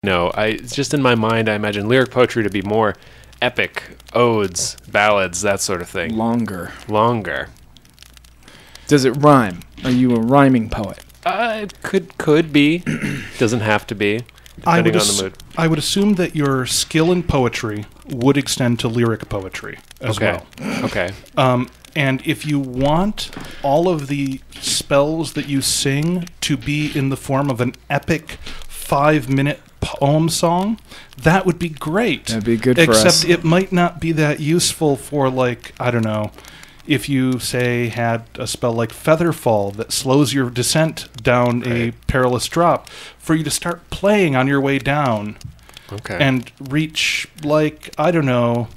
No, it's just in my mind, I imagine lyric poetry to be more epic, odes, ballads, that sort of thing. Longer. Does it rhyme? Are you a rhyming poet? It could be. Doesn't have to be, depending on the mood. I would assume that your skill in poetry would extend to lyric poetry as well. Okay. And if you want all of the spells that you sing to be in the form of an epic 5-minute poem song, that would be great. That'd be good for us. Except it might not be that useful for, like, I don't know, if you, say, had a spell like Featherfall that slows your descent down a perilous drop, for you to start playing on your way down and reach, like, I don't know,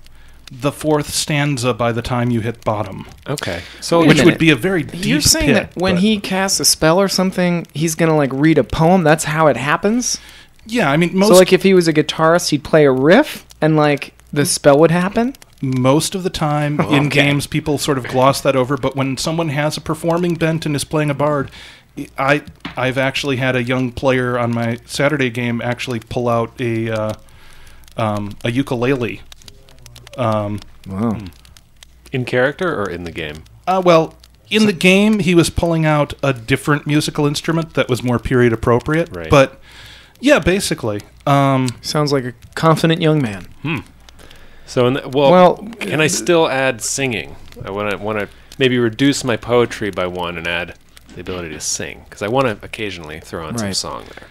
the 4th stanza by the time you hit bottom. Okay. So which would be a very deep You're saying pit, that when he casts a spell or something, he's going to, like, read a poem? That's how it happens? Yeah, I mean, most... So, like, if he was a guitarist, he'd play a riff, and, like, the spell would happen? Most of the time in games, people sort of gloss that over, but when someone has a performing bent and is playing a bard, I've actually had a young player on my Saturday game actually pull out a ukulele. Wow. In character or in the game? Well, in the game, he was pulling out a different musical instrument that was more period appropriate. Right. But, yeah, basically. Sounds like a confident young man. So, can I still add singing? I want to maybe reduce my poetry by 1 and add the ability to sing, because I want to occasionally throw in some song there.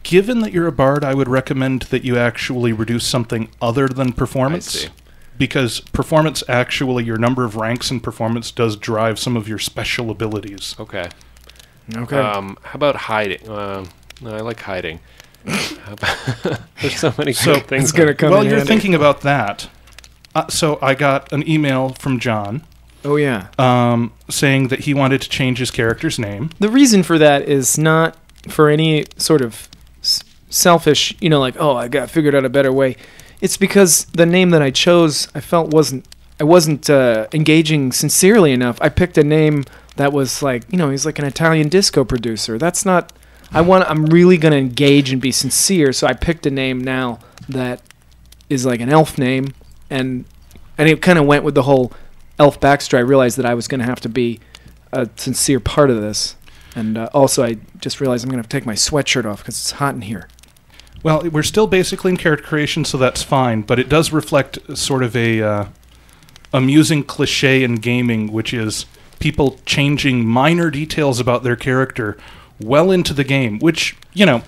Given that you're a bard, I would recommend that you actually reduce something other than performance. I see. Because performance, actually, your number of ranks in performance does drive some of your special abilities. Okay. Okay. How about hiding? No, I like hiding. There's so many good things. It's gonna come Well, in you're handy. thinking about that. So I got an email from John. Oh, yeah. Saying that he wanted to change his character's name. The reason for that is not for any sort of selfish, like, oh, I got figured out a better way. It's because the name that I chose, I felt I wasn't engaging sincerely enough. I picked a name that was like, he's like an Italian disco producer. That's not. I'm really gonna engage and be sincere. So I picked a name now that is like an elf name, and it kind of went with the whole elf backstory. I realized that I was gonna have to be a sincere part of this, and also I just realized I'm gonna have to take my sweatshirt off because it's hot in here. Well, we're still basically in character creation, so that's fine. But it does reflect sort of a amusing cliche in gaming, which is people changing minor details about their character well into the game, which,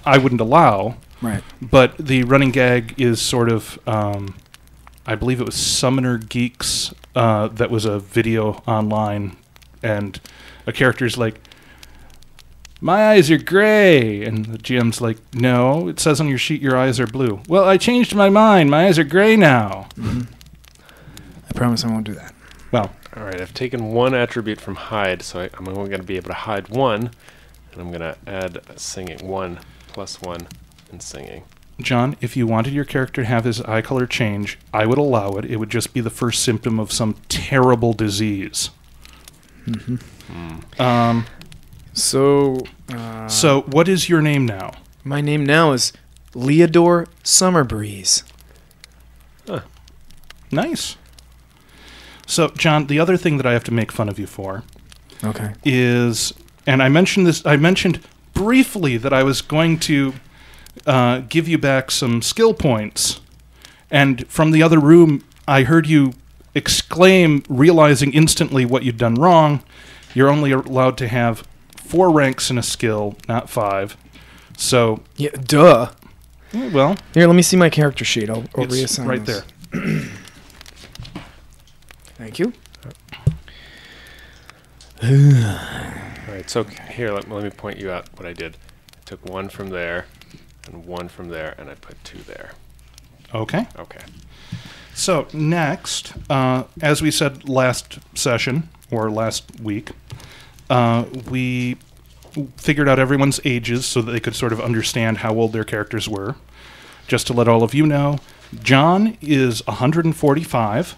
I wouldn't allow. Right. But the running gag is sort of, I believe it was Summoner Geeks, that was a video online, and a character's like, my eyes are gray. And the GM's like, no, it says on your sheet your eyes are blue. Well, I changed my mind. My eyes are gray now. Mm-hmm. I promise I won't do that. Well, all right, I've taken 1 attribute from hide, so I'm only going to be able to hide 1, and I'm going to add singing, 1 + 1 in singing. John, if you wanted your character to have his eye color change, I would allow it. It would just be the first symptom of some terrible disease. Mm-hmm. So what is your name now? My name now is Leodore Summerbreeze. Nice. So, John, the other thing that I have to make fun of you for is, and I mentioned briefly that I was going to give you back some skill points, and from the other room, I heard you exclaim, realizing instantly what you'd done wrong. You're only allowed to have 4 ranks in a skill, not 5. So yeah, duh. Well, here, let me see my character sheet. I'll it's reassign right this. there. Thank you. All right, so here, let me point you out what I did. I took 1 from there and 1 from there, and I put 2 there. Okay. Okay. So next, as we said last session, or last week, we figured out everyone's ages so that they could sort of understand how old their characters were. Just to let all of you know, John is 145,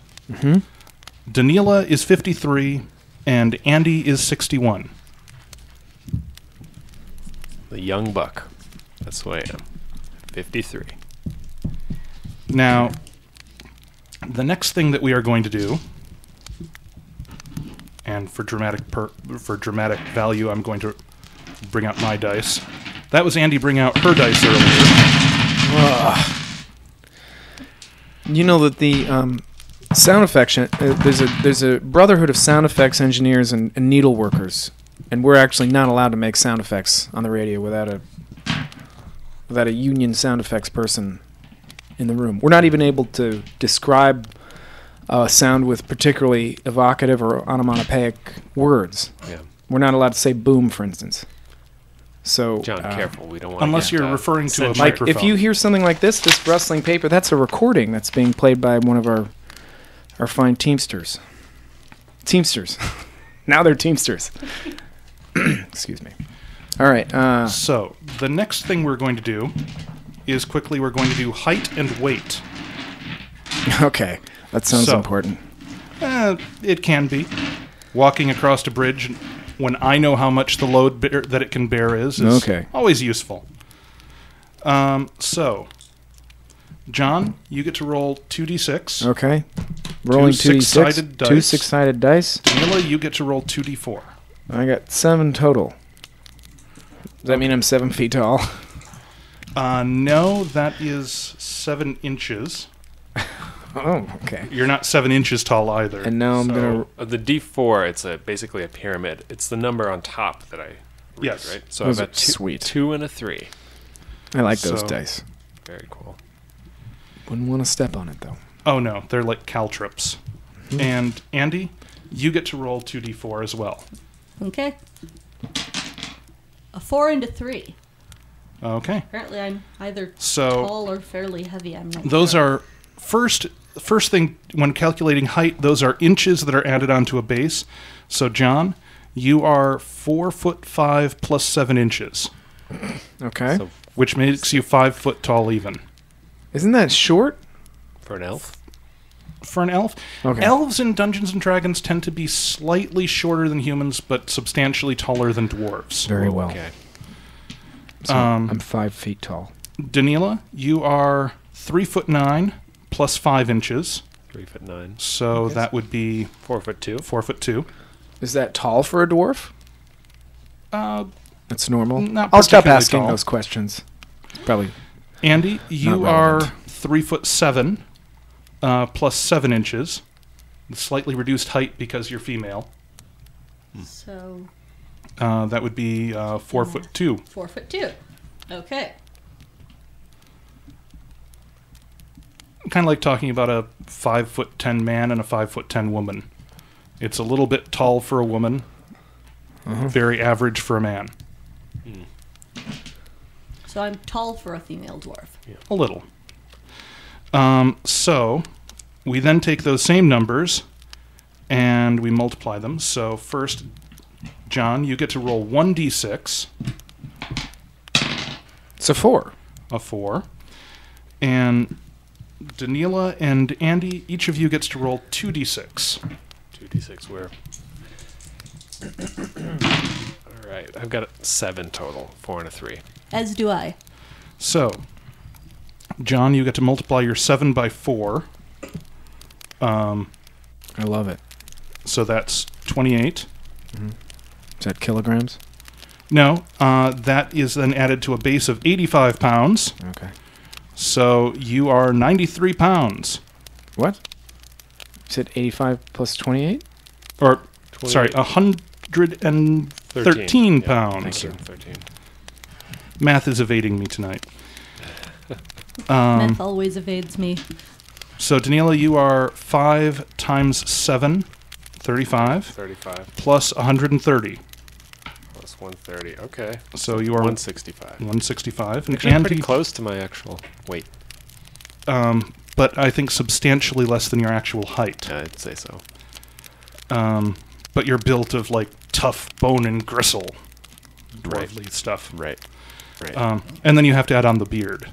Danila is 53, and Andy is 61. The young buck. That's who I am. 53. Now, the next thing that we are going to do, and for dramatic value, I'm going to bring out my dice. That was Andy bring out her dice earlier. You know that the sound effects, there's a brotherhood of sound effects engineers and needle workers, and we're actually not allowed to make sound effects on the radio without a union sound effects person in the room. We're not even able to describe a sound with particularly evocative or onomatopoeic words. Yeah. We're not allowed to say boom, for instance. So, John, careful. We don't want unless you're referring to a like microphone. if you hear something like this rustling paper, that's a recording that's being played by one of our fine Teamsters. Now they're Teamsters. Excuse me. All right. So the next thing we're going to do is we're going to do height and weight. Okay. That sounds important. It can be. Walking across a bridge when I know how much the load that it can bear is always useful. So, John, you get to roll 2d6. Okay. Rolling 2 six-sided dice. 2 6-sided dice. Danila, you get to roll 2d4. I got 7 total. Does that mean I'm 7 feet tall? No, that is 7 inches. Oh, okay. You're not 7 inches tall either. And now I'm going to... The D4, it's basically a pyramid. It's the number on top that I read, yes. right? So Those I've got sweet. 2 and a 3. I like those dice. Very cool. Wouldn't want to step on it, though. Oh, no. They're like caltrips. Mm-hmm. And Andy, you get to roll 2d4 as well. Okay. A 4 and a 3. Okay. Apparently I'm either tall or fairly heavy. I'm not those sure. are... First thing, when calculating height, those are inches that are added onto a base. So, John, you are 4'5" plus 7 inches. Okay. So, which makes you 5 foot tall even. Isn't that short? For an elf? For an elf? Okay. Elves in Dungeons & Dragons tend to be slightly shorter than humans, but substantially taller than dwarves. Very well. Okay. So I'm 5 feet tall. Danila, you are 3'9" plus 5 inches. 3'9". So that would be 4'2". 4'2". Is that tall for a dwarf? That's normal. Not I'll stop particularly asking tall. those questions. Probably. Andy, you Not are relevant. 3'7", plus 7 inches. Slightly reduced height because you're female. So... that would be 4'2". 4'2". Okay. Kind of like talking about a 5'10" man and a 5'10" woman. It's a little bit tall for a woman, very average for a man. So I'm tall for a female dwarf. Yeah. A little. So we then take those same numbers and we multiply them. So first, John, you get to roll 1d6. It's a 4. A 4. And Danila and Andy, each of you gets to roll 2d6. 2d6 where? All right. I've got 7 total. 4 and a 3. As do I. So, John, you get to multiply your 7 by 4. I love it. So that's 28. Mm-hmm. Is that kilograms? No, that is then added to a base of 85 pounds. Okay. So you are 93 pounds. What? You said 85 plus 28? Or, 28. sorry, 113 pounds. Thank you. 13. Math is evading me tonight. Math always evades me. So, Danila, you are 5 times 7, 35. 35. Plus 130. Plus 130. Okay. So you are 165. 165. Actually, And pretty close to my actual weight. But I think substantially less than your actual height. I'd say so. But you're built of like tough bone and gristle, dwarfly stuff. Right. And then you have to add on the beard,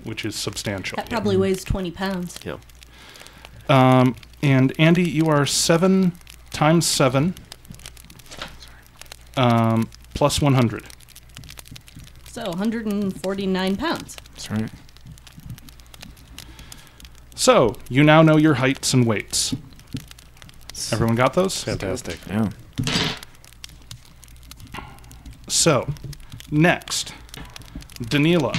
which is substantial. That probably weighs 20 pounds. Yeah. And Andy, you are 7 times 7 plus 100. So 149 pounds. That's right. So, you now know your heights and weights. Everyone got those? Fantastic. Yeah. So, next, Danila,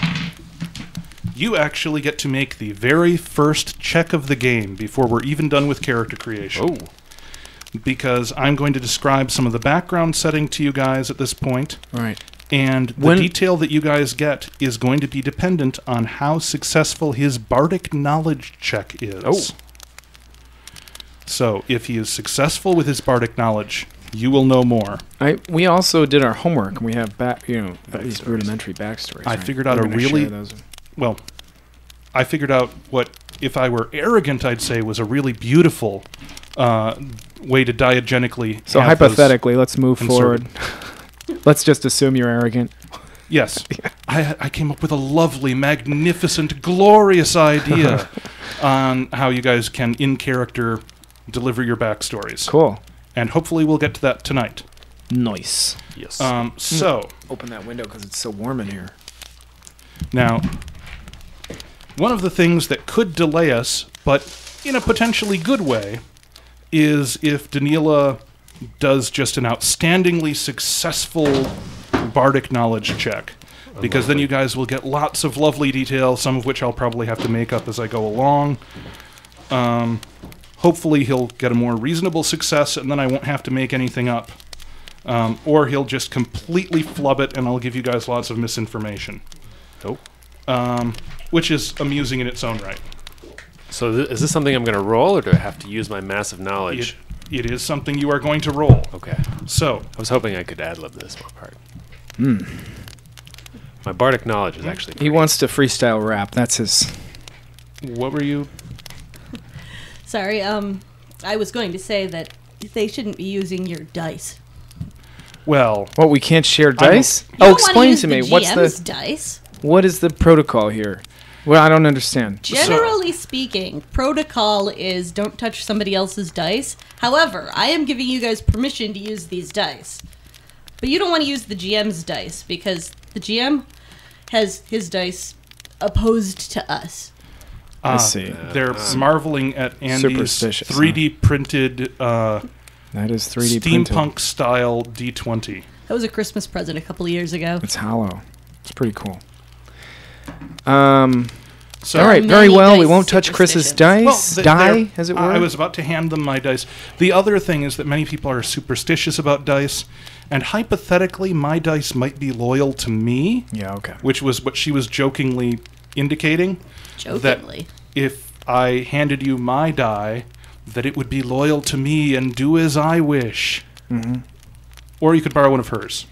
you actually get to make the very first check of the game before we're even done with character creation. Oh. Because I'm going to describe some of the background setting to you guys at this point. All right. And the detail that you guys get is going to be dependent on how successful his bardic knowledge check is. Oh. So, if he is successful with his bardic knowledge, you will know more. We also did our homework, and we have at least rudimentary backstories. I figured out I figured out what, if I were arrogant, I'd say was a really beautiful way to diegetically. So hypothetically, let's move forward. Let's just assume you're arrogant. Yes. I came up with a lovely, magnificent, glorious idea on how you guys can, in character, deliver your backstories. Cool. And hopefully we'll get to that tonight. Nice. Yes. So, open that window because it's so warm in here. now, one of the things that could delay us, but in a potentially good way, is if Danila does just an outstandingly successful bardic knowledge check. Because then you guys will get lots of lovely detail, some of which I'll probably have to make up as I go along. Hopefully he'll get a more reasonable success, and then I won't have to make anything up. Or he'll just completely flub it, and I'll give you guys lots of misinformation. Oh. Which is amusing in its own right. So is this something I'm going to roll, or do I have to use my massive knowledge? It is something you are going to roll. Okay. So, I was hoping I could ad-lib this one part. My bardic knowledge is actually He wants to freestyle rap. That's his... what were you... Sorry, I was going to say that they shouldn't be using your dice. Well... What, we can't share dice? You don't Explain use to me. the What's GM's the... dice. What is the protocol here? Well, I don't understand. Generally speaking, protocol is don't touch somebody else's dice. However, I am giving you guys permission to use these dice. But you don't want to use the GM's dice, because the GM has his dice opposed to us. I see. They're marveling at Andy's Superstitious, 3D printed that is 3D steampunk style D20. That was a Christmas present a couple of years ago. It's hollow. It's pretty cool. So, all right, many very well. We dice won't touch Chris's dice. Well, as it were. I was about to hand them my dice. The other thing is that many people are superstitious about dice, and hypothetically, my dice might be loyal to me. Yeah, okay. Which was what she was jokingly indicating. Jokingly. That if I handed you my die, that it would be loyal to me and do as I wish. Mm-hmm. Or you could borrow one of hers.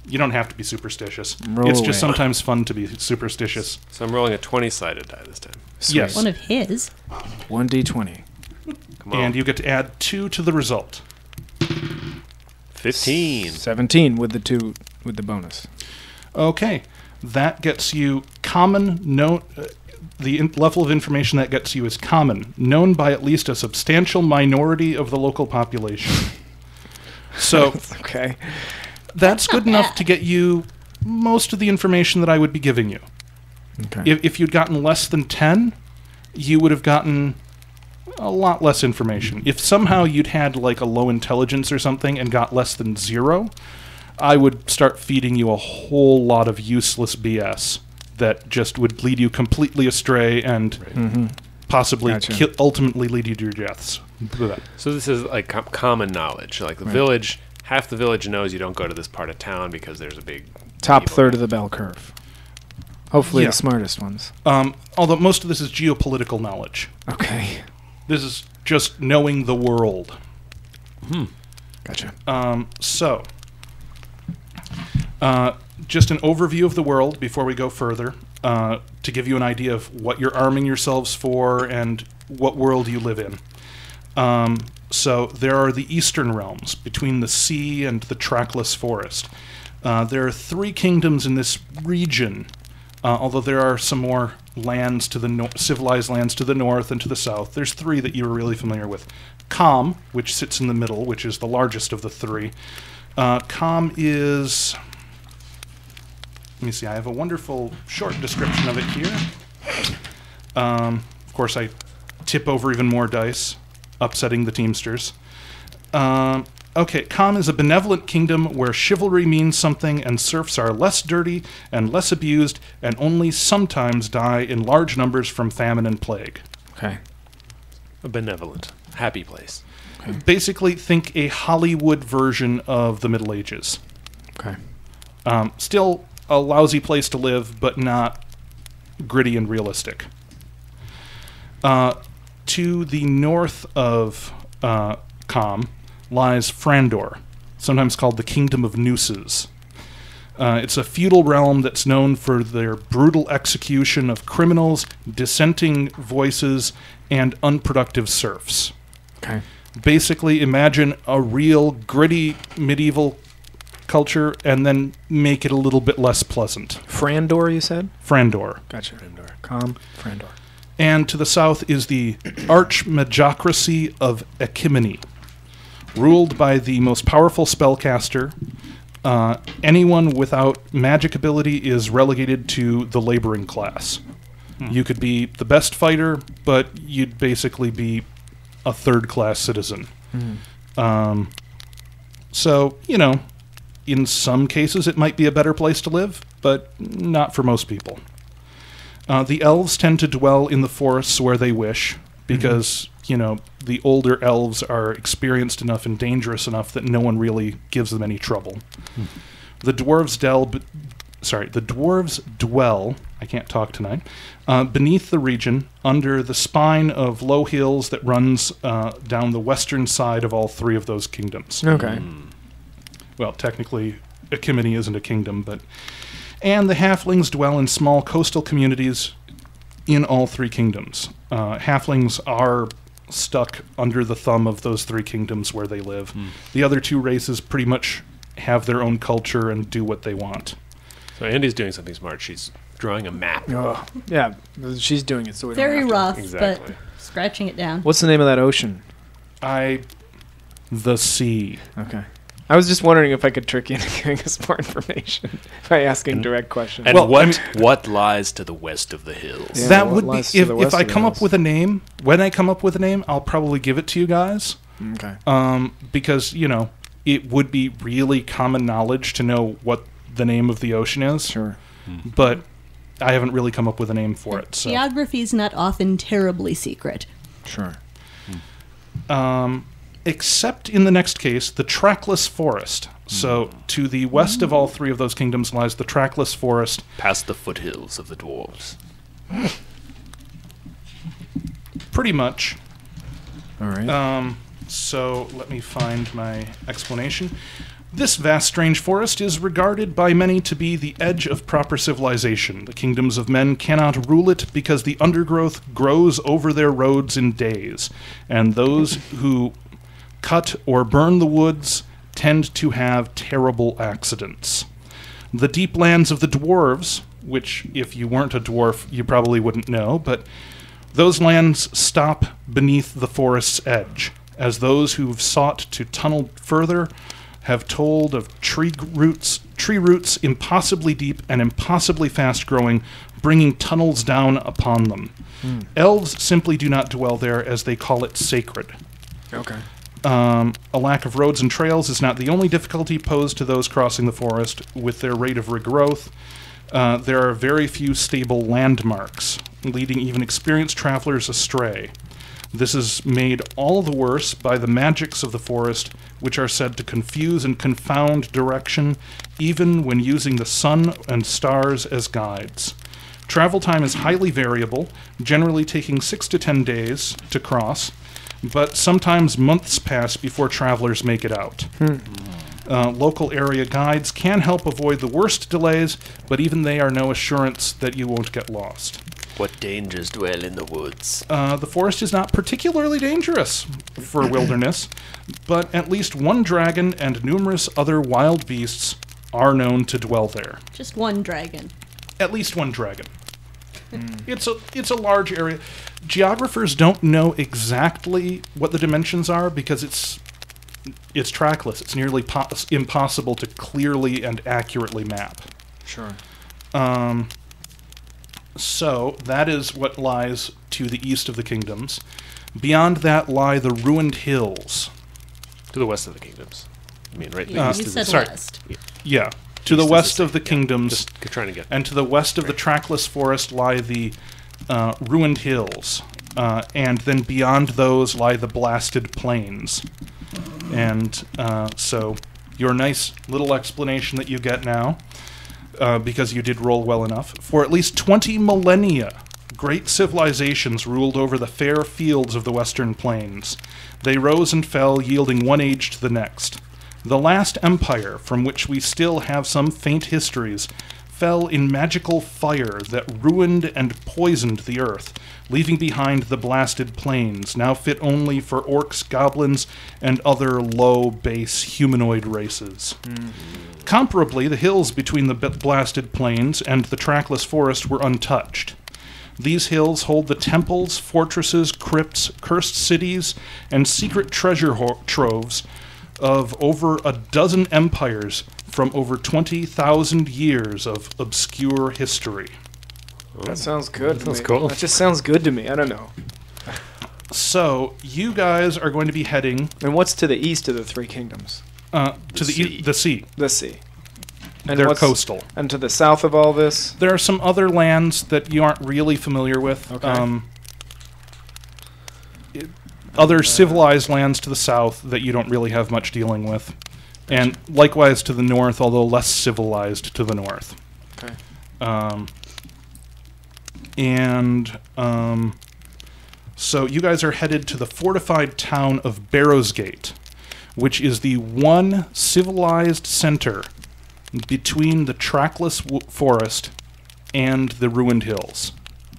You don't have to be superstitious. It's just sometimes fun to be superstitious. So I'm rolling a 20-sided die this time. Sweet. Yes. One of his. 1d20. Come on. And you get to add 2 to the result. 15. 17 with the bonus. Okay. That gets you common, level of information that gets you is common, known by at least a substantial minority of the local population. So, okay. That's good enough to get you most of the information that I would be giving you. Okay. If you'd gotten less than 10, you would have gotten a lot less information. If somehow you'd had like a low intelligence or something and got less than 0, I would start feeding you a whole lot of useless BS that just would lead you completely astray and possibly ultimately lead you to your deaths. So this is like common knowledge. Like the village, half the village knows you don't go to this part of town because there's a big... Top third of the bell curve. Hopefully the smartest ones. Although most of this is geopolitical knowledge. Okay. This is just knowing the world. Gotcha. So, just an overview of the world before we go further, to give you an idea of what you're arming yourselves for and what world you live in. So there are the eastern realms between the sea and the trackless forest. There are 3 kingdoms in this region, although there are some more lands to the civilized lands to the north and to the south. There's 3 that you're really familiar with. Kham, which sits in the middle, which is the largest of the 3. Kham is let me see, I have a wonderful short description of it here. Of course, I tip over even more dice, upsetting the Teamsters. Okay, Kham is a benevolent kingdom where chivalry means something and serfs are less dirty and less abused and only sometimes die in large numbers from famine and plague. Okay. A benevolent, happy place. Okay. Basically, think a Hollywood version of the Middle Ages. Okay. Still a lousy place to live, but not gritty and realistic. To the north of Kham lies Frandor, sometimes called the Kingdom of Nooses. It's a feudal realm that's known for their brutal execution of criminals, dissenting voices, and unproductive serfs. Okay. Basically, imagine a real gritty medieval culture and then make it a little bit less pleasant. Frandor, you said? Frandor. Gotcha. Frandor. Kham, Frandor. And to the south is the Archmagocracy of Echimini, ruled by the most powerful spellcaster. Anyone without magic ability is relegated to the laboring class. You could be the best fighter, but you'd basically be a third-class citizen. So, you know, in some cases it might be a better place to live, but not for most people. The elves tend to dwell in the forests where they wish, because, you know, the older elves are experienced enough and dangerous enough that no one really gives them any trouble. The dwarves dwell, I can't talk tonight, beneath the region, under the spine of low hills that runs down the western side of all three of those kingdoms. Okay. Well, technically, Echimini isn't a kingdom, but... And the halflings dwell in small coastal communities in all three kingdoms. Halflings are stuck under the thumb of those three kingdoms where they live. The other two races pretty much have their own culture and do what they want. So Andy's doing something smart. She's drawing a map. Oh, yeah, she's doing it so we Very don't have rough, Exactly. but scratching it down. What's the name of that ocean? The sea. Okay. I was just wondering if I could trick you into giving us more information by asking direct questions. And Well, what lies to the west of the hills? Yeah, that what would be... lies to If, the if west I of the come up hills? with a name, when I come up with a name, I'll probably give it to you guys. Okay. Because, you know, it would be really common knowledge to know what the name of the ocean is. Sure. But I haven't really come up with a name for it. So. Geography is not often terribly secret. Sure. Except in the next case, the trackless forest. So to the west of all three of those kingdoms lies the trackless forest. Past the foothills of the dwarves. Pretty much. All right. So let me find my explanation. This vast, strange forest is regarded by many to be the edge of proper civilization. The kingdoms of men cannot rule it because the undergrowth grows over their roads in days, and those who cut or burn the woods tend to have terrible accidents. The deep lands of the dwarves, which if you weren't a dwarf you probably wouldn't know, but those lands stop beneath the forest's edge, as those who've sought to tunnel further have told of tree roots impossibly deep and impossibly fast growing, bringing tunnels down upon them. Elves simply do not dwell there, as they call it sacred. Okay. A lack of roads and trails is not the only difficulty posed to those crossing the forest. With their rate of regrowth, there are very few stable landmarks, leading even experienced travelers astray. This is made all the worse by the magics of the forest, which are said to confuse and confound direction, even when using the sun and stars as guides. Travel time is highly variable, generally taking 6 to 10 days to cross, but sometimes months pass before travelers make it out. Local area guides can help avoid the worst delays, but even they are no assurance that you won't get lost. What dangers dwell in the woods? The forest is not particularly dangerous for wilderness, but at least one dragon and numerous other wild beasts are known to dwell there. Just one dragon. At least one dragon. It's a large area. Geographers don't know exactly what the dimensions are because it's trackless. It's nearly impossible to clearly and accurately map. Sure. So that is what lies to the east of the kingdoms. Beyond that lie the ruined hills. To the west of the kingdoms. I mean, right? You said west. Yeah. To the west of the kingdoms. Just trying to get. And to the west of the trackless forest lie the ruined hills. And then beyond those lie the blasted plains. And so your nice little explanation that you get now, because you did roll well enough, for at least 20 millennia, great civilizations ruled over the fair fields of the western plains. They rose and fell, yielding one age to the next. The last empire, from which we still have some faint histories, fell in magical fire that ruined and poisoned the earth, leaving behind the blasted plains, now fit only for orcs, goblins, and other low, base humanoid races. Comparably, the hills between the blasted plains and the trackless forest were untouched. These hills hold the temples, fortresses, crypts, cursed cities, and secret treasure troves of over a dozen empires from over 20,000 years of obscure history. That sounds good. That sounds cool. That just sounds good to me. I don't know. So, you guys are going to be heading... And what's to the east of the three kingdoms? To the sea. The sea. And They're coastal. And to the south of all this? There are some other lands that you aren't really familiar with. Okay. Other civilized lands to the south that you don't really have much dealing with. And likewise to the north, although less civilized to the north. Okay. So you guys are headed to the fortified town of Barrowsgate, which is the one civilized center between the trackless forest and the ruined hills.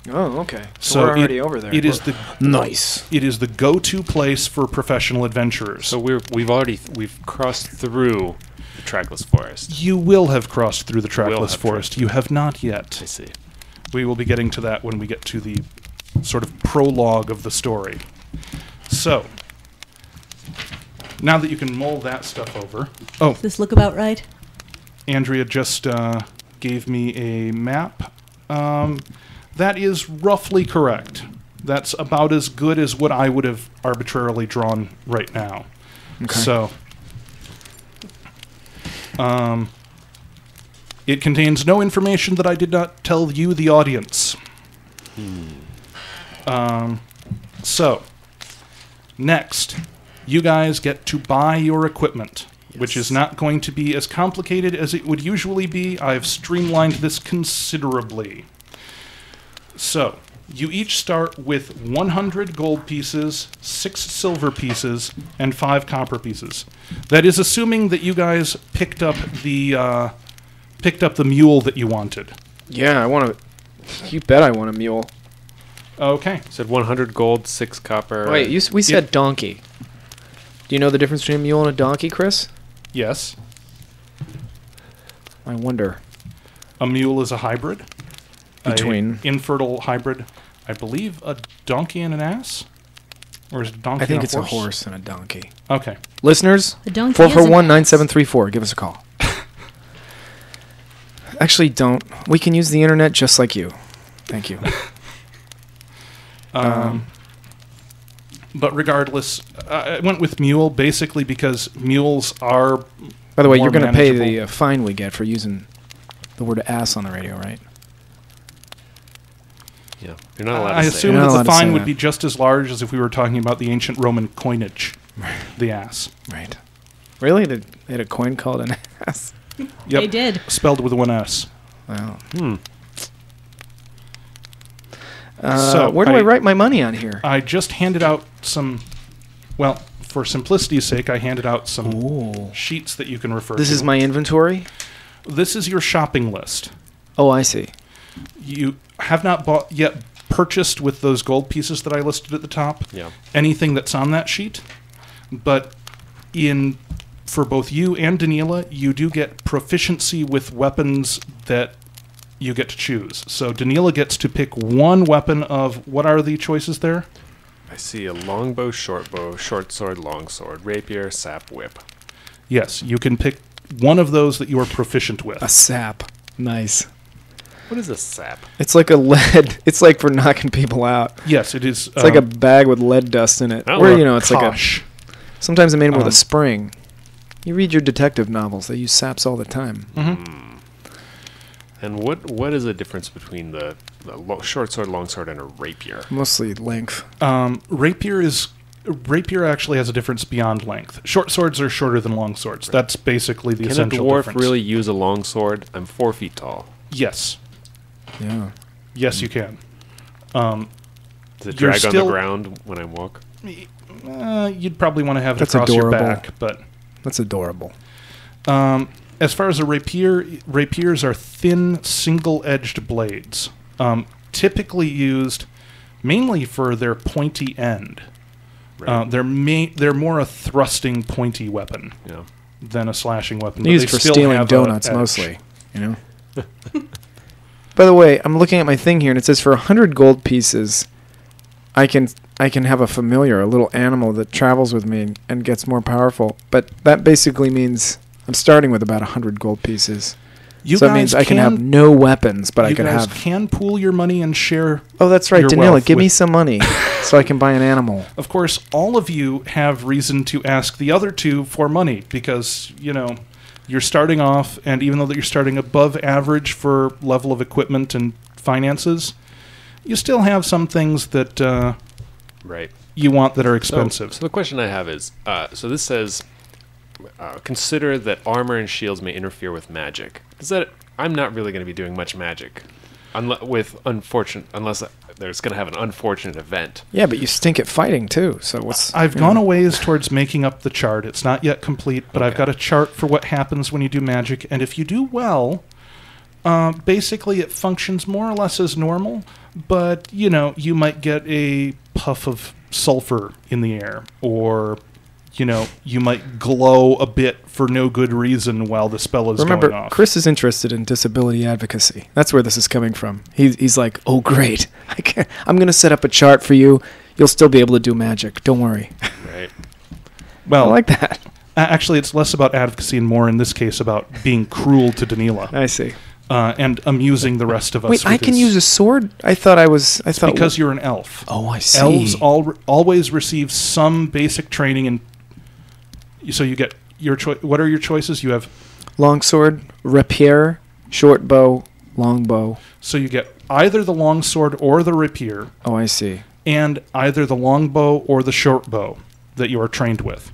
Oh, okay. So we're already over there. It is the nice. It is the go-to place for professional adventurers. So we've crossed through the trackless forest. You will have crossed through the trackless forest. You have not yet. I see. We will be getting to that when we get to the sort of prologue of the story. So, now that you can mull that stuff over... Oh, Does this look about right? Andrea just gave me a map. That is roughly correct. That's about as good as what I would have arbitrarily drawn right now. Okay. So, it contains no information that I did not tell you, the audience. So, next, you guys get to buy your equipment, which is not going to be as complicated as it would usually be. I've streamlined this considerably. So, you each start with 100 gold pieces, 6 silver pieces, and 5 copper pieces. That is assuming that you guys picked up the mule that you wanted. Yeah, I want to... You bet I want a mule. Okay. Said 100 gold, 6 copper. Wait, we said donkey. Do you know the difference between a mule and a donkey, Chris? Yes. I wonder. A mule is a hybrid. Between? Infertile hybrid. I believe a donkey and an ass? Or is it a donkey I think and it's a a horse? horse and a donkey. Okay. Listeners, A donkey is an 441-9734. Give us a call. Actually, don't. We can use the internet just like you. Thank you. But regardless, I went with mule basically because mules are... By the way, more you're going to pay manageable. the fine we get for using the word ass on the radio, right? Yeah, you're not allowed to I say assume You're not that allowed the to say fine would that. be just as large as if we were talking about the ancient Roman coinage. The ass. Right. Really? They had a coin called an ass? Yep. They did. Spelled with one S. Wow. So where do I write my money on here? I just handed out some... Well, for simplicity's sake, I handed out some Ooh. sheets that you can refer to. This is my inventory? This is your shopping list. Oh, I see. You have not yet purchased with those gold pieces that I listed at the top. Yeah. Anything that's on that sheet. But for both you and Daniela, you do get proficiency with weapons that you get to choose. So Daniela gets to pick one weapon of... What are the choices there? I see a longbow, short sword, long sword, rapier, sap, whip. Yes, you can pick one of those that you are proficient with. A sap. Nice. What is a sap? It's like a lead. It's like for knocking people out. Yes, it is. It's like a bag with lead dust in it. Or, it's like a... Sometimes it's made with a spring. You read your detective novels. They use saps all the time. Mm-hmm. And what is the difference between the short sword, long sword, and a rapier? Mostly length. Rapier actually has a difference beyond length. Short swords are shorter than long swords. Right. That's basically the essential difference. Can a dwarf really use a long sword? I'm 4 feet tall. Yes. Yeah. Yes, you can. Does it drag on the ground when I walk? You'd probably want to have it across your back, but that's adorable. As far as a rapier, rapiers are thin, single-edged blades, typically used mainly for their pointy end. Right. They're more a thrusting, pointy weapon than a slashing weapon. Used for stealing donuts mostly, By the way, I'm looking at my thing here, and it says for 100 gold pieces, I can have a familiar, a little animal that travels with me and gets more powerful. But that basically means I'm starting with about 100 gold pieces. So it means I can have no weapons, but I can have... You guys can pool your money and share. Oh, that's right. Danila, give me some money so I can buy an animal. Of course, all of you have reason to ask the other two for money because, you're starting off, and even though that you're starting above average for level of equipment and finances, you still have some things that you want that are expensive. So the question I have is, so this says... consider that armor and shields may interfere with magic. I'm not really going to be doing much magic, unless there's going to have an unfortunate event. Yeah, but you stink at fighting too. So what's? I've gone a ways towards making up the chart. It's not yet complete, but I've got a chart for what happens when you do magic, and if you do well, basically it functions more or less as normal. But you might get a puff of sulfur in the air, or you might glow a bit for no good reason while the spell is going off. Remember, Chris is interested in disability advocacy. That's where this is coming from. He's like, oh, great. I'm going to set up a chart for you. You'll still be able to do magic. Don't worry. Right. Well, I like that. Actually, it's less about advocacy and more, in this case, about being cruel to Danila. I see. And amusing the rest of us. Wait, I can use a sword? I thought because you're an elf. Oh, I see. Elves always receive some basic training in... So you get your choice. What are your choices? You have longsword, rapier, short bow, longbow. So you get either the longsword or the rapier. Oh, I see. And either the longbow or the short bow that you are trained with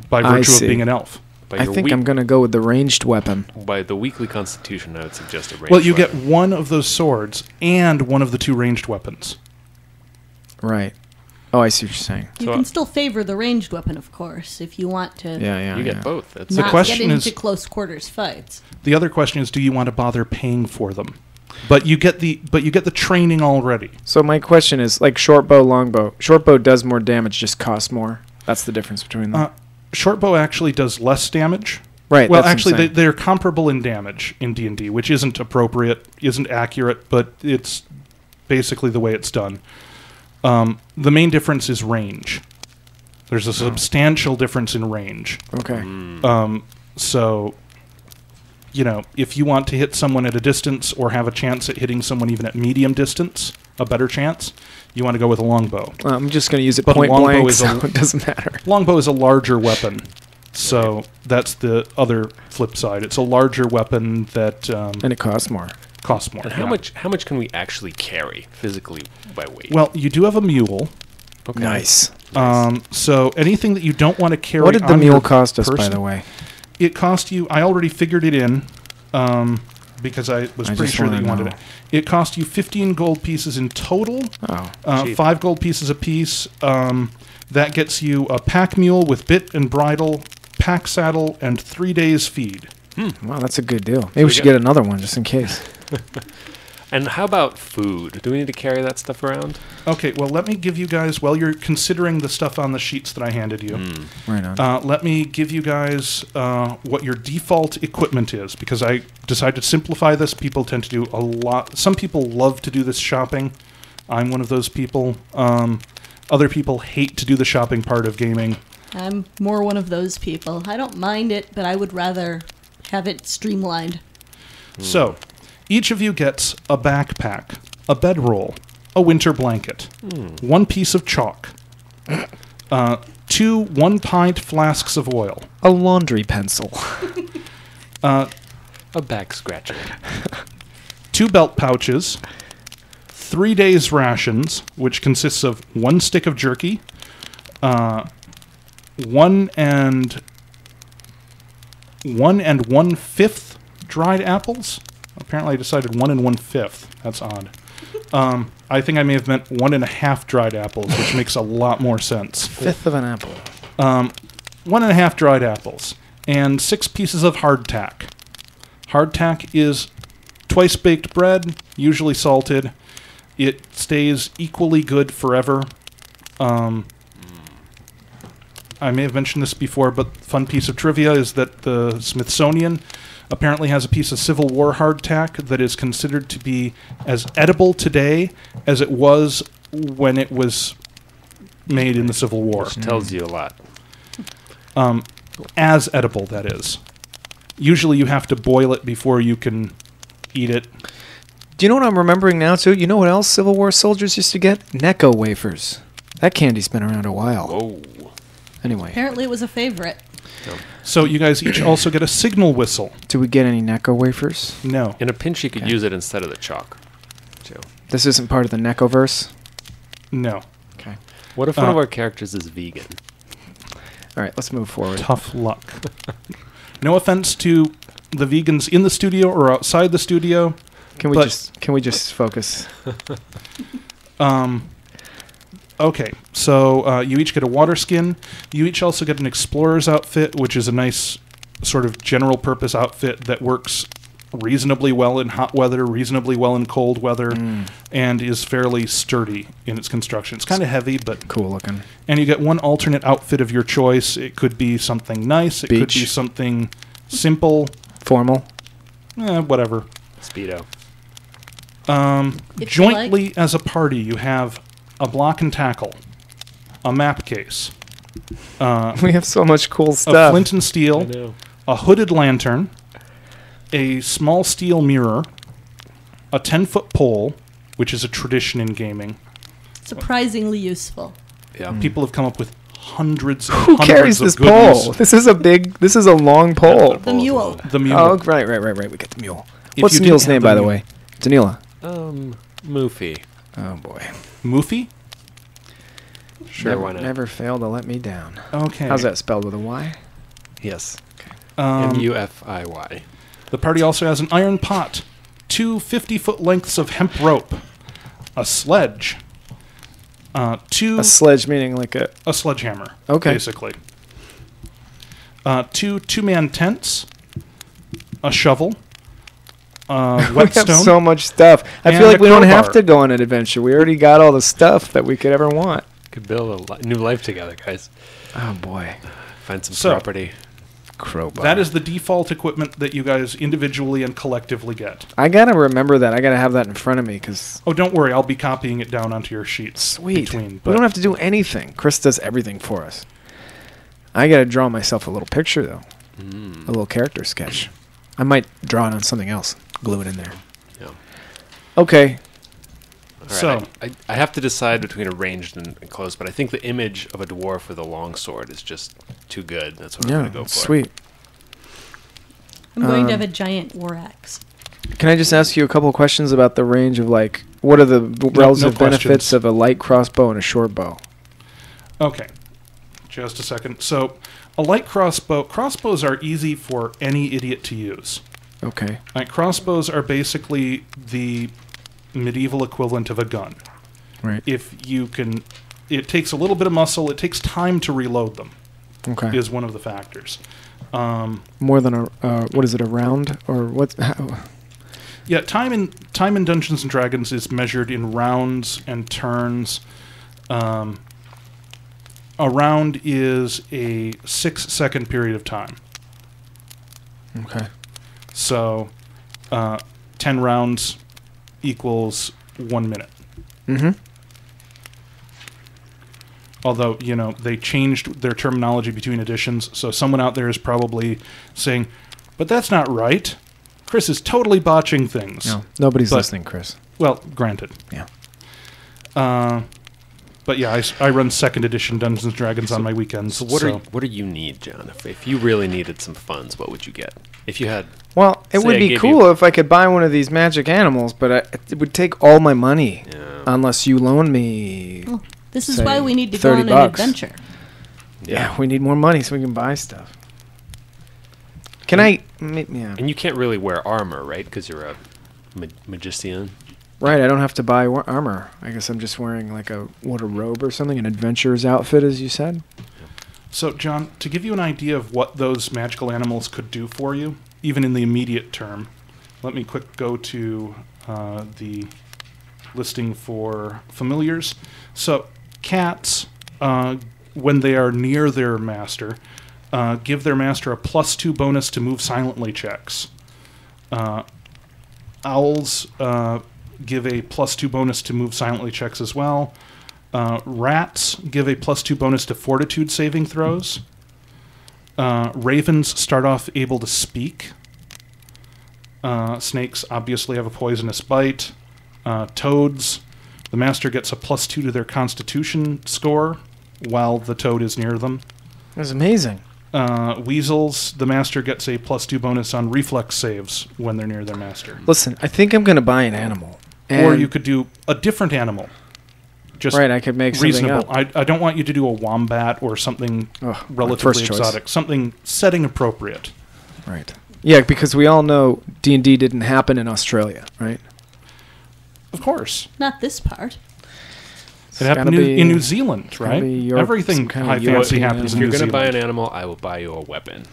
by virtue of being an elf. I think I'm going to go with the ranged weapon. By the weekly constitution, I would suggest a ranged weapon. Well, you get one of those swords and one of the two ranged weapons. Right. Oh, I see what you're saying. You can still favor the ranged weapon, of course, if you want to. You get both. That's the question. Get into close quarters fights. The other question is, do you want to bother paying for them? But you get the training already. So my question is, like short bow, long bow. Short bow does more damage, just costs more. That's the difference between them. Short bow actually does less damage. Right. Well, actually, they're comparable in damage in D&D, which isn't appropriate, isn't accurate, but it's basically the way it's done. The main difference is range. There's a substantial difference in range. Okay. So, if you want to hit someone at a distance or have a chance at hitting someone even at medium distance, a better chance, you want to go with a longbow. I'm just going to use it point blank, so it doesn't matter. Longbow is a larger weapon. So that's the other flip side. It's a larger weapon that... and it costs more. And how much can we actually carry physically by weight? Well, you do have a mule. Okay. Nice. So anything that you don't want to carry. What did the mule cost us, by the way? It cost you. I already figured it in because I was pretty sure that you wanted it. It cost you 15 gold pieces in total. Oh, 5 gold pieces apiece. That gets you a pack mule with bit and bridle, pack saddle, and 3 days feed. Wow, that's a good deal. Maybe we should get another one just in case. And how about food? Do we need to carry that stuff around? Okay, well, let me give you guys, while you're considering the stuff on the sheets that I handed you, right on. let me give you guys what your default equipment is, because I decided to simplify this. People tend to do a lot. Some people love to do this shopping. I'm one of those people. Other people hate to do the shopping part of gaming. I'm more one of those people. I don't mind it, but I would rather have it streamlined. So, Each of you gets a backpack, a bedroll, a winter blanket, 1 piece of chalk, 2 1-pint flasks of oil, A laundry pencil. A back scratcher. 2 belt pouches, 3 days' rations, which consists of 1 stick of jerky, 1 and 1/5 dried apples. Apparently, I decided 1 1/5. That's odd. I think I may have meant 1.5 dried apples, which makes a lot more sense. Fifth of an apple. 1.5 dried apples, and 6 pieces of hardtack. Hardtack is twice-baked bread, usually salted. It stays equally good forever. I may have mentioned this before, but fun piece of trivia is that the Smithsonian apparently has a piece of Civil War hardtack that is considered to be as edible today as it was when it was made in the Civil War. Which tells you a lot. As edible, that is. Usually you have to boil it before you can eat it. Do you know what I'm remembering now, too? You know what else Civil War soldiers used to get? Necco wafers. That candy's been around a while. Whoa. Anyway. Apparently it was a favorite. So you guys each also get a signal whistle. Do we get any Necco wafers? No. In a pinch, you could use it instead of the chalk. Too. This isn't part of the Neccoverse? No. Okay. What if one of our characters is vegan? All right, let's move forward. Tough luck. No offense to the vegans in the studio or outside the studio. Can we just focus? Okay, so you each get a water skin. You each also get an explorer's outfit, which is a nice sort of general purpose outfit that works reasonably well in hot weather, reasonably well in cold weather, and is fairly sturdy in its construction. It's kind of heavy, but cool looking. And you get one alternate outfit of your choice. It could be something nice. It could be something simple. Formal. Whatever. Speedo. Jointly as a party, you have a block and tackle, a map case. We have so much cool A stuff. flint and steel, a hooded lantern, a small steel mirror, a 10-foot pole, which is a tradition in gaming. Surprisingly useful. Yeah. People have come up with hundreds and Who hundreds carries of this goodies. pole? This is a long pole. The mule. The mule. Oh, right. We get the mule. If What's you the didn't mule's have name, the by the mule- way? Danila. Moofy. Oh, boy. Moofy? Sure, why not? Never fail to let me down. Okay. How's that spelled with a Y? Yes. Um, Mufiy. The party also has an iron pot, 2 50-foot lengths of hemp rope, a sledge, A sledge meaning like a... a sledgehammer, Okay. basically. 2 two-man tents, a shovel, We have whetstone. so much stuff. I And feel like a we don't have crowbar. to go on an adventure. We already got all the stuff that we could ever want. Could build a new life together, guys. Oh, boy. Find some So- property. Crowbar. That is the default equipment that you guys individually and collectively get. I got to remember that. I got to have that in front of me because... Oh, don't worry. I'll be copying it down onto your sheets. Sweet. Between, We but don't have to do anything. Chris does everything for us. I got to draw myself a little picture, though. A little character sketch. I might draw it on something else. Glue it in there. Yeah. Okay. All right, So- I have to decide between a ranged and close, but I think the image of a dwarf with a long sword is just too good. That's what I'm Yeah, going to go for. sweet. I'm going to have a giant war axe. Can I just ask you a couple of questions about the range of, like, what are the relative benefits questions. of a light crossbow and a short bow? Okay. Just a second. So, a light crossbow. Crossbows are easy for any idiot to use. Okay. Like, crossbows are basically the medieval equivalent of a gun. Right. If you can... It takes a little bit of muscle. It takes time to reload them, Okay. is one of the factors. More than a, what is it, a round? Or what's... How? Yeah, time in Dungeons and Dragons is measured in rounds and turns. A round is a 6-second period of time. Okay. So, 10 rounds equals 1 minute. Mm-hmm. Although, they changed their terminology between editions, so someone out there is probably saying, but that's not right. Chris is totally botching things. No, nobody's listening, Chris. Well, granted. Yeah. But yeah, I run 2nd edition Dungeons and Dragons on my weekends. So what do you need, John? If you really needed some funds, what would you get? If you had... Well, it Say would I be gave cool you- if I could buy one of these magic animals, but it would take all my money unless you loan me. Well, this is say, why we need to go on an $30. adventure. Yeah, we need more money so we can buy stuff. Can I? Yeah. And you can't really wear armor, right? Because you're a magician. Right, I don't have to buy armor. I guess I'm just wearing like a robe or something, an adventurer's outfit, as you said. So, John, to give you an idea of what those magical animals could do for you, even in the immediate term, let me quick go to the listing for familiars. So, cats, when they are near their master, give their master a +2 bonus to move silently checks. Owls give a +2 bonus to move silently checks as well. Rats give a +2 bonus to fortitude saving throws. Ravens start off able to speak. Snakes obviously have a poisonous bite. Toads, the master gets a +2 to their constitution score while the toad is near them. That's amazing. Weasels, the master gets a +2 bonus on reflex saves when they're near their master. Listen, I think I'm going to buy an animal. Or you could do a different animal. Just right, I could make something reasonable. up. I don't want you to do a wombat or something relatively exotic. Something setting appropriate. Right. Yeah, because we all know D&D didn't happen in Australia, right? Of course. Not this part. It happened in New Zealand, right? Everything high fantasy happens in New Zealand. If you're going to buy an animal, I will buy you a weapon.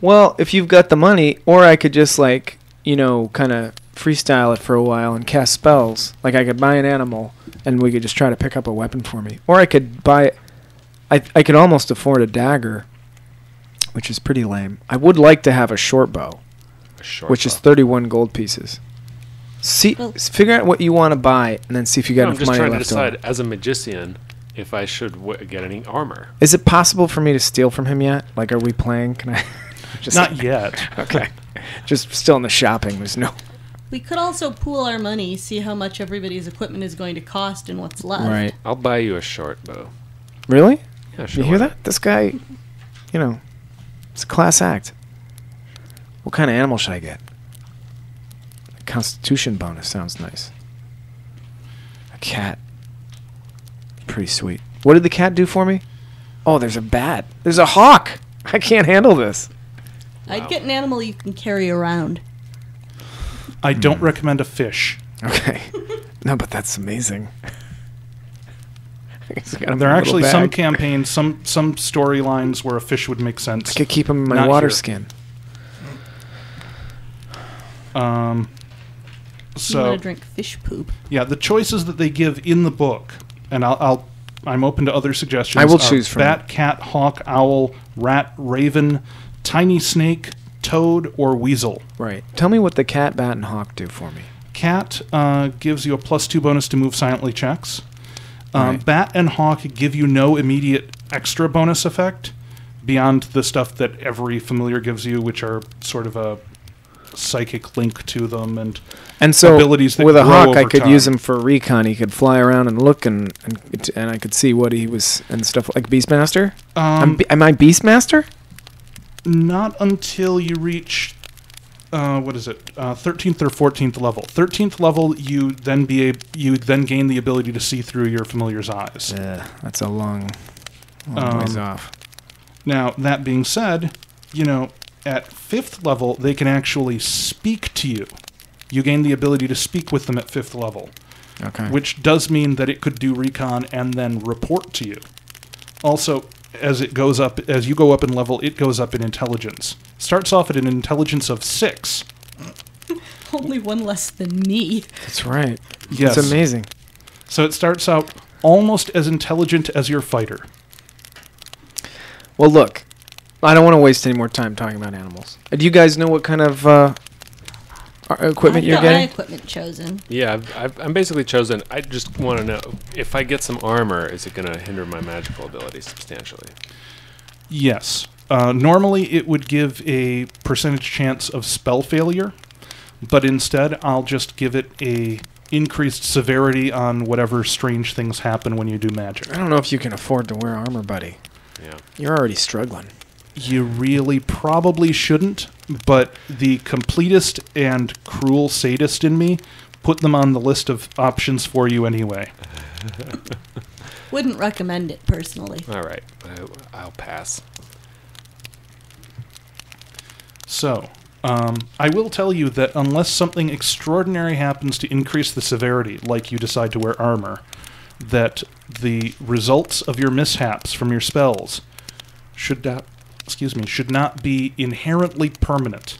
Well, if you've got the money, or I could just like, kind of freestyle it for a while and cast spells. Like I could buy an animal and we could just try to pick up a weapon for me. Or I could buy, I could almost afford a dagger, which is pretty lame. I would like to have a short bow, which is 31 gold pieces. Figure out what you want to buy and then see if you got enough money left over. I'm just trying to decide, as a magician, if I should get any armor. Is it possible for me to steal from him yet? Like, are we playing? Can I? Not yet. Okay. Just still in the shopping. There's no... We could also pool our money, see how much everybody's equipment is going to cost and what's left. Right. I'll buy you a short bow. Really? Yeah, sure. You hear that? This guy, it's a class act. What kind of animal should I get? A constitution bonus sounds nice. A cat. Pretty sweet. What did the cat do for me? Oh, there's a bat. There's a hawk. I can't handle this. I'd get an animal you can carry around. I don't recommend a fish. Okay. No, but that's amazing. There are actually some campaigns, some storylines where a fish would make sense. I could keep him in my water skin. You want to drink fish poop. Yeah, the choices that they give in the book, and I'm open to other suggestions. I will choose from bat, cat, hawk, owl, rat, raven, tiny snake, toad, or weasel. Right. Tell me what the cat, bat, and hawk do for me. Cat gives you a +2 bonus to move silently checks. Right. Bat and hawk give you no immediate extra bonus effect beyond the stuff that every familiar gives you, which are sort of a psychic link to them and so abilities that with a grow hawk, over I could time. use him for recon. He could fly around and look, and I could see what he was and stuff like Beastmaster. Am I Beastmaster? Not until you reach, 13th or 14th level. 13th level, you then gain the ability to see through your familiar's eyes. That's a long ways off. Now, that being said, at 5th level, they can actually speak to you. You gain the ability to speak with them at 5th level. Okay. Which does mean that it could do recon and then report to you. Also, as you go up in level, it goes up in intelligence. Starts off at an intelligence of 6. Only one less than me. That's right. Yes. It's amazing. So it starts out almost as intelligent as your fighter. Well, look, I don't want to waste any more time talking about animals. Do you guys know what kind of equipment you're I've got my getting? equipment chosen. Yeah, I'm basically chosen. I just want to know, if I get some armor, is it going to hinder my magical abilities substantially? Yes. Normally, it would give a percentage chance of spell failure. but instead I'll just give it a increased severity on whatever strange things happen when you do magic. I don't know if you can afford to wear armor, buddy. Yeah. You're already struggling. You really probably shouldn't, but the completist and cruel sadist in me put them on the list of options for you anyway. Wouldn't recommend it personally. All right. I'll pass. So, I will tell you that unless something extraordinary happens to increase the severity, like you decide to wear armor, that the results of your mishaps from your spells should not be inherently permanent.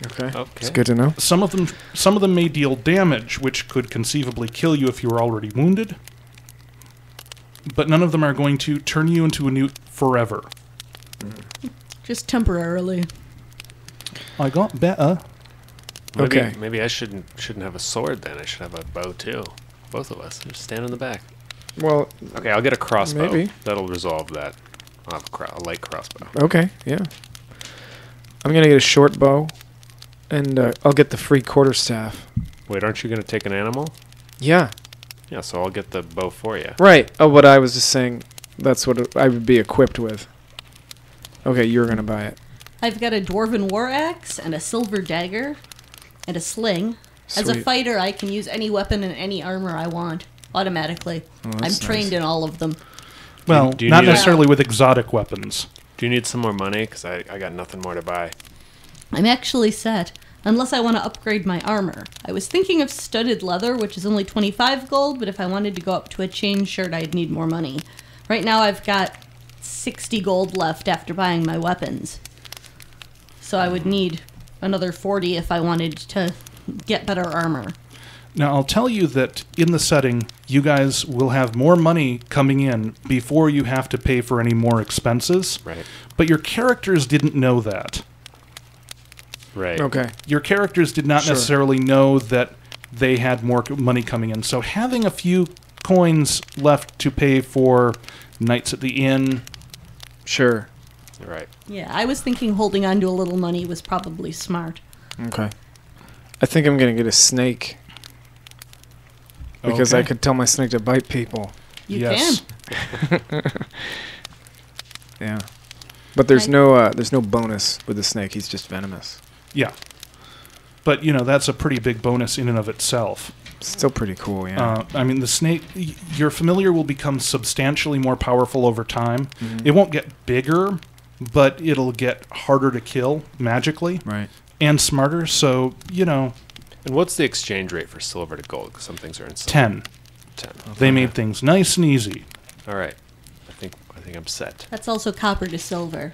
Okay. Okay. It's good to know. Some of them may deal damage, which could conceivably kill you if you were already wounded, but none of them are going to turn you into a newt forever. Just temporarily. I got better. Okay. Maybe I shouldn't have a sword then. I should have a bow too. Both of us. Just stand in the back. Well, Okay, I'll get a crossbow. Maybe. That'll resolve that. I'll have a light crossbow. okay, yeah. I'm going to get a short bow, and I'll get the free quarterstaff. Wait, aren't you going to take an animal? Yeah, Yeah, so I'll get the bow for you. right. Oh, but I was just saying that's what I would be equipped with. Okay, you're going to buy it. I've got a dwarven war axe and a silver dagger and a sling. As a Sweet. fighter, I can use any weapon and any armor I want automatically. Oh, I'm that's trained nice. in all of them. Well, Do you not need a- necessarily with exotic weapons. Do you need some more money? Because I got nothing more to buy. I'm actually set, unless I want to upgrade my armor. I was thinking of studded leather, which is only 25 gold, but if I wanted to go up to a chain shirt, I'd need more money. Right now, I've got 60 gold left after buying my weapons. So I would need another 40 if I wanted to get better armor. Now, I'll tell you that in the setting, you guys will have more money coming in before you have to pay for any more expenses. Right. But your characters didn't know that. Right. Okay. Your characters did not Sure. necessarily know that they had more money coming in. So having a few coins left to pay for nights at the inn. Sure. Right. Yeah, I was thinking holding on to a little money was probably smart. Okay. I think I'm going to get a snake. Because I Okay. could tell my snake to bite people. You Yes. can. Yeah. But there's I- no bonus with the snake. He's just venomous. Yeah. But, that's a pretty big bonus in and of itself. Still pretty cool, yeah. I mean, the snake, your familiar will become substantially more powerful over time. Mhm. It won't get bigger, but it'll get harder to kill magically Right. and smarter. So, And what's the exchange rate for silver to gold? Because some things are in silver. 10. 10. They made things nice and easy. All right. I think I'm set. That's also copper to silver.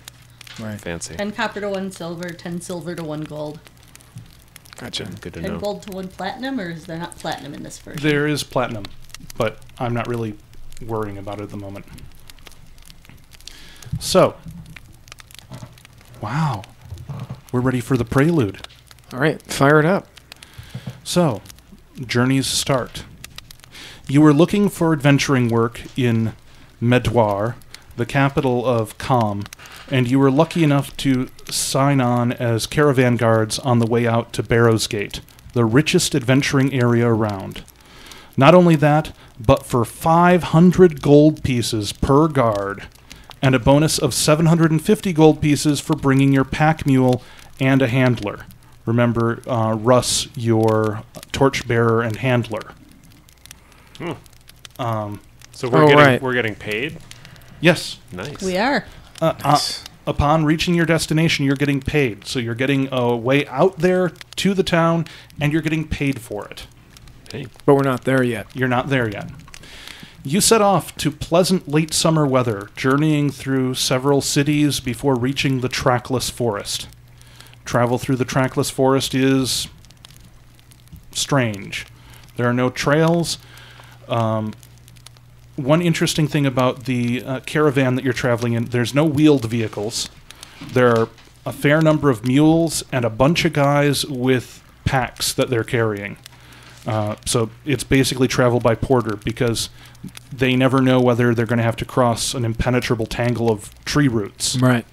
Right. Fancy. 10 copper to 1 silver, 10 silver to 1 gold. Gotcha. Good to 10 know. gold to 1 platinum, or is there not platinum in this version? There is platinum, but I'm not really worrying about it at the moment. So, wow. We're ready for the prelude. All right. Fire it up. So, journeys start. You were looking for adventuring work in Medwar, the capital of Kham, and you were lucky enough to sign on as caravan guards on the way out to Barrowsgate, the richest adventuring area around. Not only that, but for 500 gold pieces per guard, and a bonus of 750 gold pieces for bringing your pack mule and a handler. Remember, Russ, your torchbearer and handler. So right. we're getting paid? Yes. Nice. We are. Nice. Upon reaching your destination, you're getting paid. So you're getting a way out there to the town, and you're getting paid for it. Hey. But we're not there yet. You're not there yet. You set off to pleasant late summer weather, journeying through several cities before reaching the trackless forest. Travel through the trackless forest is strange. There are no trails. One interesting thing about the caravan that you're traveling in, there's no wheeled vehicles. There are a fair number of mules and a bunch of guys with packs that they're carrying. So it's basically travel by porter because they never know whether they're going to have to cross an impenetrable tangle of tree roots. Right.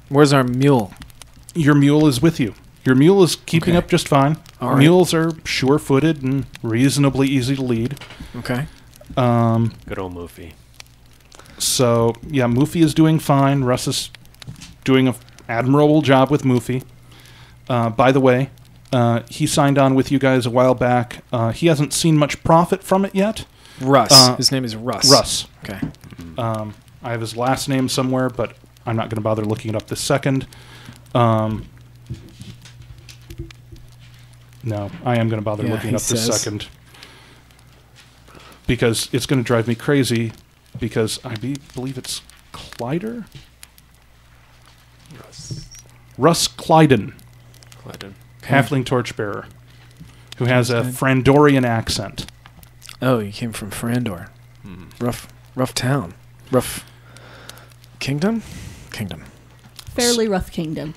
Where's our mule? Your mule is with you. Your mule is keeping up just fine. All right. Mules are sure-footed and reasonably easy to lead. Okay. Good old Moofy. So, yeah, Moofy is doing fine. Russ is doing an admirable job with Moofy. By the way, he signed on with you guys a while back. He hasn't seen much profit from it yet. Russ. His name is Russ. Russ. Okay. I have his last name somewhere, but I'm not going to bother looking it up this second. No, I am going to bother looking it up this second. Because it's going to drive me crazy, because I believe it's Kleider? Russ Clyden. Halfling Torchbearer, who has a Frandorian accent. Oh, he came from Frandor. Rough town. Rough kingdom? Kingdom. Fairly rough kingdom.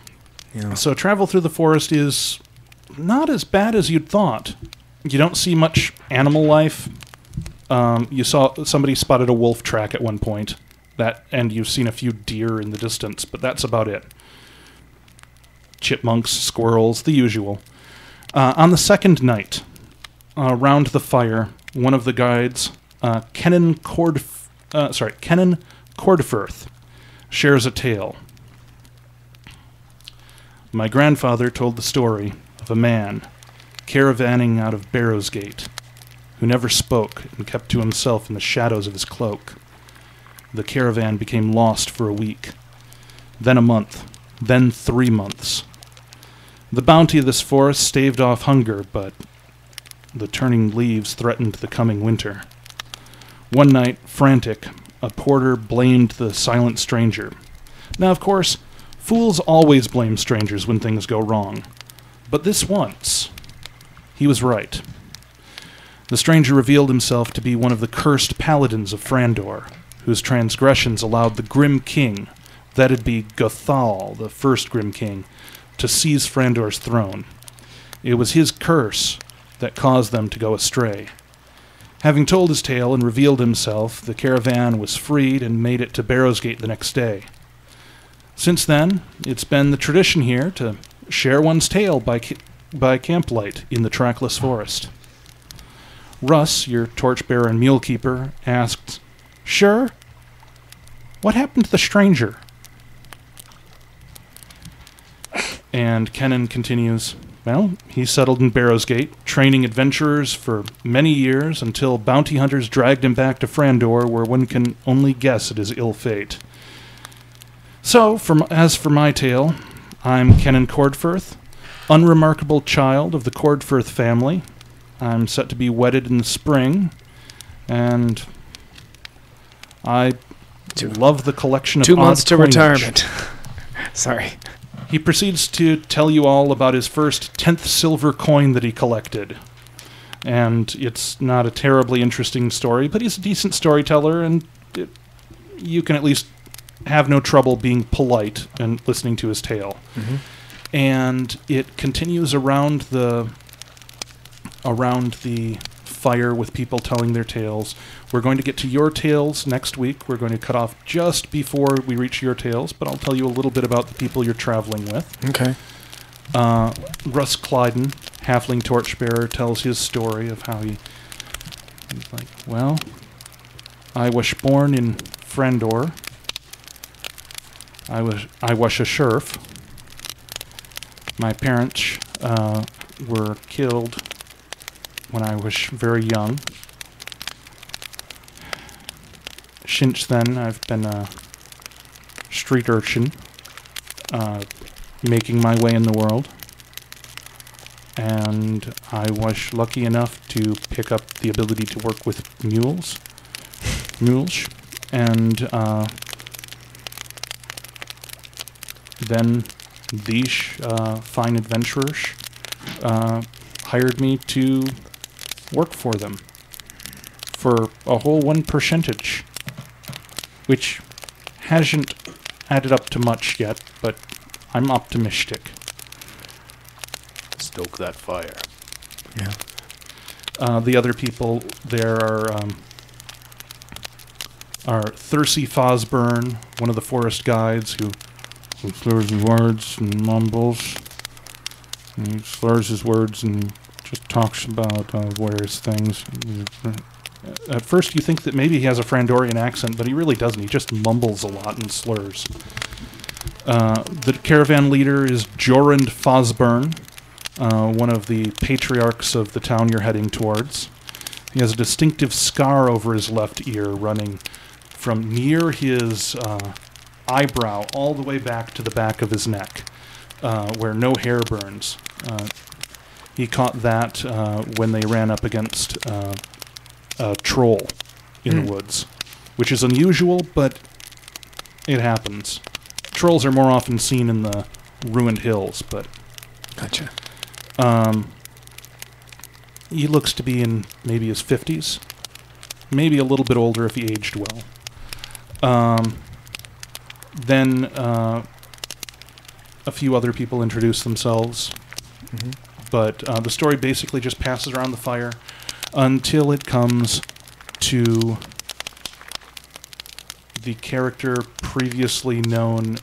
Yeah. So travel through the forest is not as bad as you'd thought. You don't see much animal life. You saw somebody spotted a wolf track at one point, and you've seen a few deer in the distance, but that's about it. Chipmunks, squirrels, the usual. On the second night, around the fire, one of the guides, Kenan Cordfirth, shares a tale. My grandfather told the story of a man caravanning out of Barrowsgate, who never spoke and kept to himself in the shadows of his cloak. The caravan became lost for a week, then a month, then 3 months. The bounty of this forest staved off hunger, but the turning leaves threatened the coming winter. One night, frantic, a porter blamed the silent stranger. Now, of course, fools always blame strangers when things go wrong. But this once, he was right. The stranger revealed himself to be one of the cursed paladins of Frandor, whose transgressions allowed the Grim King, that'd be Gothal, the first Grim King, to seize Frandor's throne. It was his curse that caused them to go astray. Having told his tale and revealed himself, the caravan was freed and made it to Barrowsgate the next day. Since then, it's been the tradition here to share one's tale by camplight in the trackless forest. Russ, your torchbearer and mulekeeper, asked, "Sure? What happened to the stranger?" And Kenan continues, "Well, he settled in Barrowsgate, training adventurers for many years until bounty hunters dragged him back to Frandor, where one can only guess at his ill fate. So, as for my tale, I'm Kenan Cordfirth, unremarkable child of the Cordfirth family. I'm set to be wedded in the spring, and I love the collection of 2 months odd to coinage." retirement. Sorry. He proceeds to tell you all about his first 10th silver coin that he collected. And it's not a terribly interesting story, but he's a decent storyteller, and you can at least have no trouble being polite and listening to his tale. Mm-hmm. And it continues around the fire with people telling their tales. We're going to get to your tales next week. We're going to cut off just before we reach your tales, but I'll tell you a little bit about the people you're traveling with. Okay. Russ Clyden, halfling torchbearer, tells his story of how he's like, "Well, I was born in Frandor. I was a sheriff. My parents were killed when I was very young. Since then, I've been a street urchin, making my way in the world. And I was lucky enough to pick up the ability to work with mules. And then these fine adventurers hired me to work for them for a whole 1%, which hasn't added up to much yet, but I'm optimistic." Stoke that fire. Yeah. The other people there are Thursey Fosburn, one of the forest guides who slurs words and mumbles, He slurs his words and just talks about various things. At first you think that maybe he has a Frandorian accent, but he really doesn't. He just mumbles a lot and slurs. The caravan leader is Jorund Fosburn, one of the patriarchs of the town you're heading towards. He has a distinctive scar over his left ear running from near his eyebrow all the way back to the back of his neck, where no hair burns. He caught that when they ran up against a troll in the woods, which is unusual, but it happens. Trolls are more often seen in the ruined hills, but... Gotcha. He looks to be in maybe his 50s. Maybe a little bit older if he aged well. Then a few other people introduce themselves. Mm-hmm. But the story basically just passes around the fire until it comes to the character previously known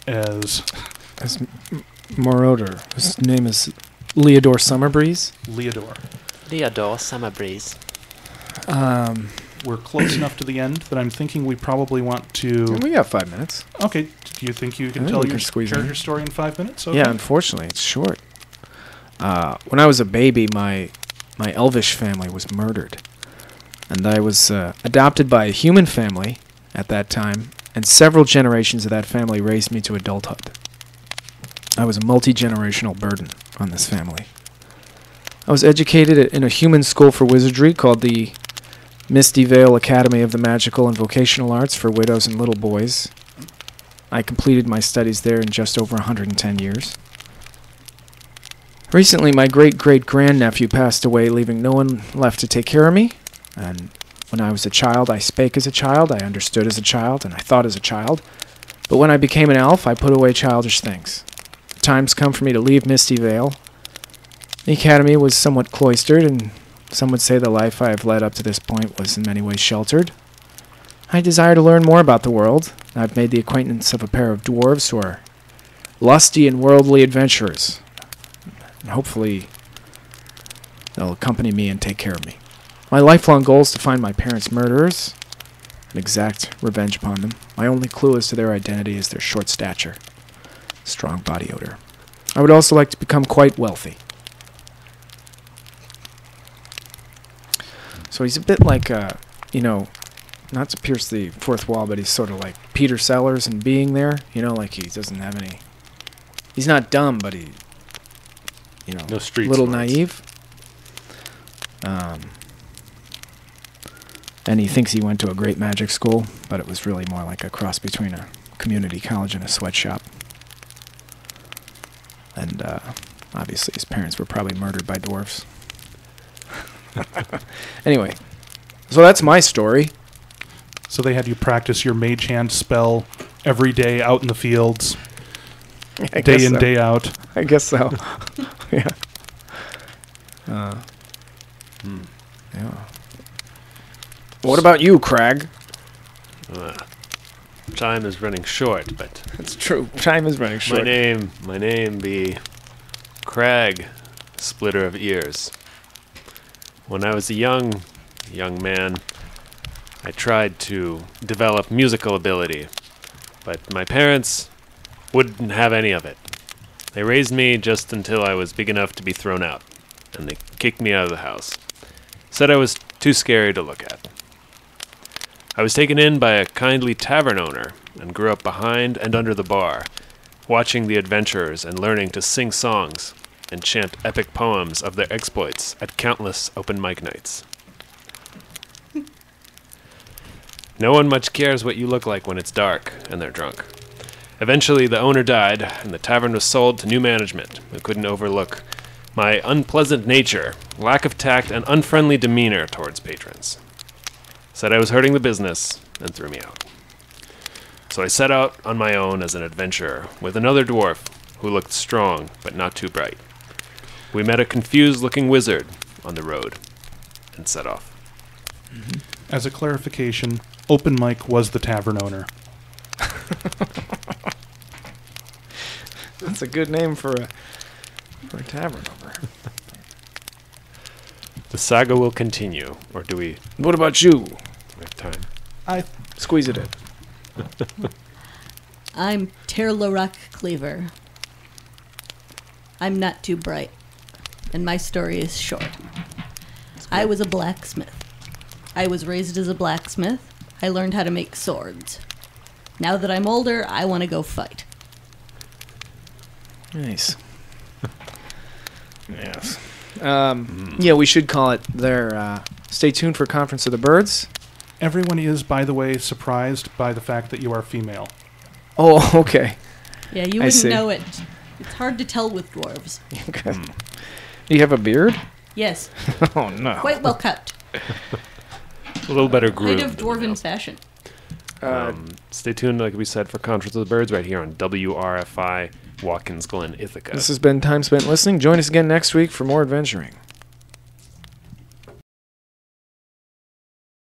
as Moroder. His name is Leodore Summerbreeze. Leodore. Leodore Summerbreeze. We're close enough to the end that I'm thinking we probably want to... We got 5 minutes. Okay. Do you think you can I think tell we your can squeeze character in. story in 5 minutes? Okay. Yeah, unfortunately, it's short. When I was a baby, my elvish family was murdered. And I was adopted by a human family at that time, and several generations of that family raised me to adulthood. I was a multi-generational burden on this family. I was educated in a human school for wizardry called the Misty Vale Academy of the Magical and Vocational Arts for Widows and Little Boys. I completed my studies there in just over 110 years. Recently, my great-great-grandnephew passed away, leaving no one left to take care of me. And when I was a child, I spake as a child, I understood as a child, and I thought as a child. But when I became an elf, I put away childish things. The time's come for me to leave Misty Vale. The academy was somewhat cloistered, and some would say the life I have led up to this point was in many ways sheltered. I desire to learn more about the world. I've made the acquaintance of a pair of dwarves who are lusty and worldly adventurers. And hopefully, they'll accompany me and take care of me. My lifelong goal is to find my parents' murderers and exact revenge upon them. My only clue as to their identity is their short stature, strong body odor. I would also like to become quite wealthy. So he's a bit like, not to pierce the fourth wall, but he's sort of like Peter Sellers in Being There. Like he doesn't have any... He's not dumb, but he... No street little smarts. naive. And he thinks he went to a great magic school, but it was really more like a cross between a community college and a sweatshop. And obviously his parents were probably murdered by dwarves. Anyway, so that's my story. So they had you practice your mage hand spell every day out in the fields, day in, day out. I guess so. Yeah. Yeah. What about you, Crag? Time is running short, but That's true. Time is running short. my name be Crag, Splitter of Ears. When I was a young man, I tried to develop musical ability, but my parents wouldn't have any of it. They raised me just until I was big enough to be thrown out, and they kicked me out of the house. Said I was too scary to look at. I was taken in by a kindly tavern owner and grew up behind and under the bar, watching the adventurers and learning to sing songs and chant epic poems of their exploits at countless open mic nights. No one much cares what you look like when it's dark and they're drunk. Eventually, the owner died, and the tavern was sold to new management, who couldn't overlook my unpleasant nature, lack of tact, and unfriendly demeanor towards patrons. Said I was hurting the business, and threw me out. So I set out on my own as an adventurer, with another dwarf, who looked strong, but not too bright. We met a confused-looking wizard on the road, and set off. As a clarification, Open Mike was the tavern owner. That's a good name for For a tavern over. The saga will continue, or do we What about you? have time? I Squeeze it in. I'm Terlarock Cleaver. I'm not too bright, and my story is short. I was a blacksmith. I was raised as a blacksmith. I learned how to make swords. Now that I'm older, I want to go fight. Nice. Yes. Yeah, we should call it there. Stay tuned for Conference of the Birds. Everyone is, by the way, surprised by the fact that you are female. Oh, okay. Yeah, you I wouldn't see. know it. It's hard to tell with dwarves. Okay. Do you have a beard? Yes, Oh, no. quite well cut. A little better groomed. Kind of than dwarven else. fashion. Stay tuned, like we said, for Conference of the Birds right here on WRFI, Watkins Glen, Ithaca. This has been Time Spent Listening. Join us again next week for more adventuring.